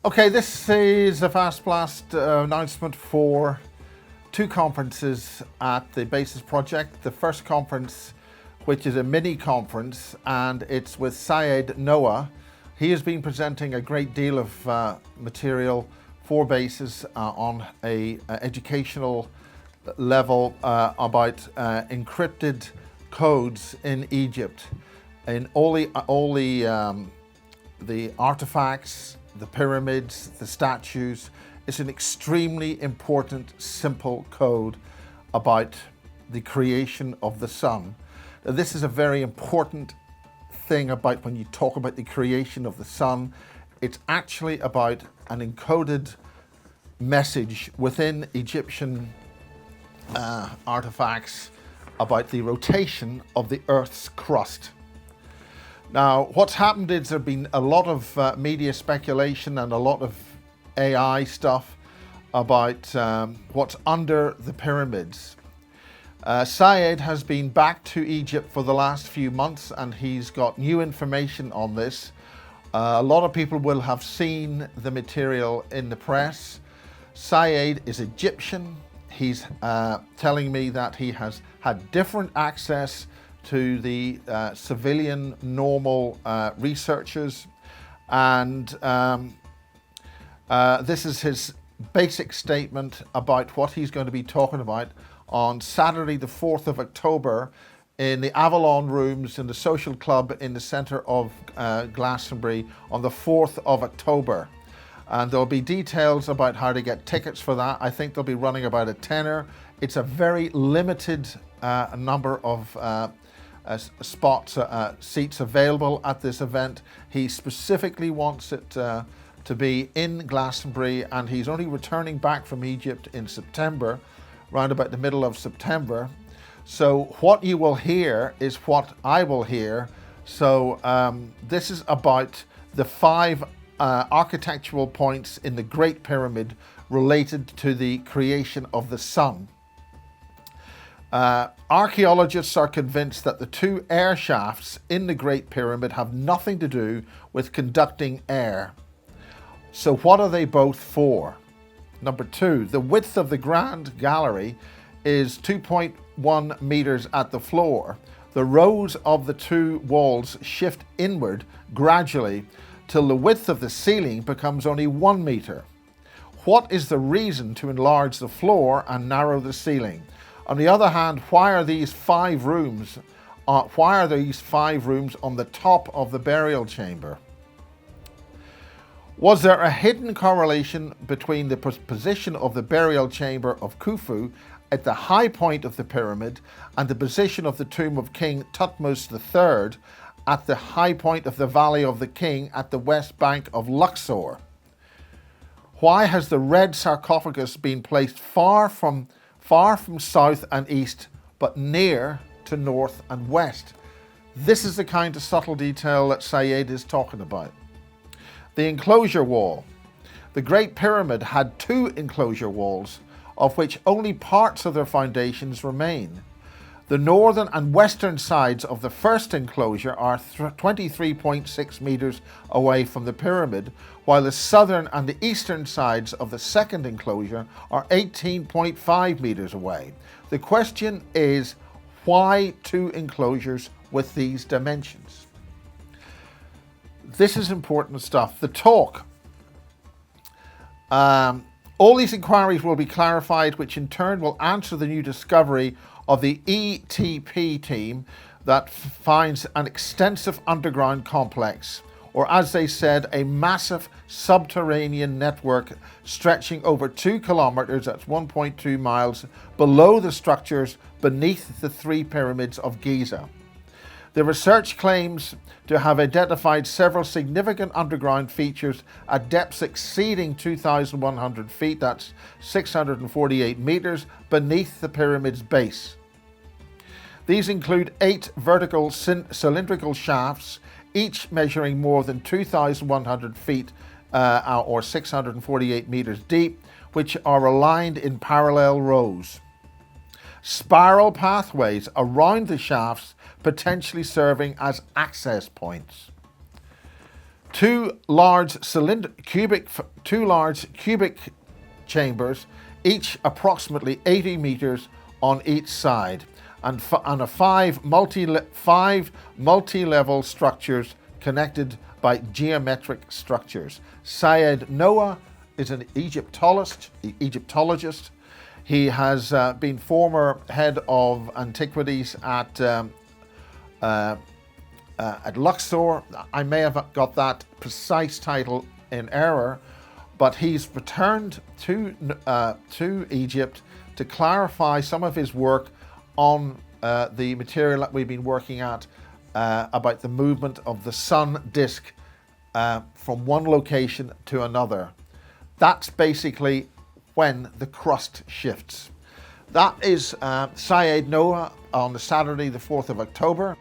Okay, this is a Fast Blast announcement for two conferences at the Bases project. The first conference, which is a mini conference, and it's with Syed Noah. He has been presenting a great deal of material for Bases on a educational level about encrypted codes in Egypt, in all the artifacts, the pyramids, the statues. It's an extremely important, simple code about the creation of the sun. Now, this is a very important thing about when you talk about the creation of the sun. It's actually about an encoded message within Egyptian artifacts about the rotation of the Earth's crust. Now, what's happened is there's been a lot of media speculation and a lot of AI stuff about what's under the pyramids. Syed has been back to Egypt for the last few months and he's got new information on this. A lot of people will have seen the material in the press. Syed is Egyptian. He's telling me that he has had different access to the civilian normal researchers, and this is his basic statement about what he's going to be talking about on Saturday the 4th of October in the Avalon rooms in the social club in the centre of Glastonbury on the 4th of October. And there'll be details about how to get tickets for that. I think they'll be running about a tenner. It's a very limited number of spots, seats available at this event. He specifically wants it to be in Glastonbury, and he's only returning back from Egypt in September, round about the middle of September. So what you will hear is what I will hear. So this is about the five architectural points in the Great Pyramid related to the creation of the sun. Archaeologists are convinced that the two air shafts in the Great Pyramid have nothing to do with conducting air. So what are they both for? Number two, the width of the Grand Gallery is 2.1 meters at the floor. The rows of the two walls shift inward gradually till the width of the ceiling becomes only 1 meter. What is the reason to enlarge the floor and narrow the ceiling? On the other hand, why are these five rooms on the top of the burial chamber? Was there a hidden correlation between the position of the burial chamber of Khufu at the high point of the pyramid and the position of the tomb of King Thutmose III at the high point of the Valley of the King at the west bank of Luxor? Why has the red sarcophagus been placed far from south and east, but near to north and west? This is the kind of subtle detail that Syed is talking about. The enclosure wall. The Great Pyramid had two enclosure walls, of which only parts of their foundations remain. The northern and western sides of the first enclosure are 23.6 meters away from the pyramid, while the southern and the eastern sides of the second enclosure are 18.5 meters away. The question is, why two enclosures with these dimensions? This is important stuff. The talk. All these inquiries will be clarified, which in turn will answer the new discovery of the ETP team that finds an extensive underground complex, or as they said, a massive subterranean network stretching over 2 kilometers, that's 1.2 miles, below the structures beneath the three pyramids of Giza. The research claims to have identified several significant underground features at depths exceeding 2,100 feet, that's 648 meters, beneath the pyramid's base. These include 8 vertical cylindrical shafts, each measuring more than 2,100 feet or 648 meters deep, which are aligned in parallel rows. Spiral pathways around the shafts, potentially serving as access points. two large cubic chambers, each approximately 80 meters on each side, and five multi-level structures connected by geometric structures. Syed Noah is an Egyptologist. He has been former head of antiquities at Luxor. I may have got that precise title in error, but he's returned to Egypt to clarify some of his work on the material that we've been working at about the movement of the sun disk from one location to another. That's basically when the crust shifts. That is Syed Noah on the Saturday, the 4th of October.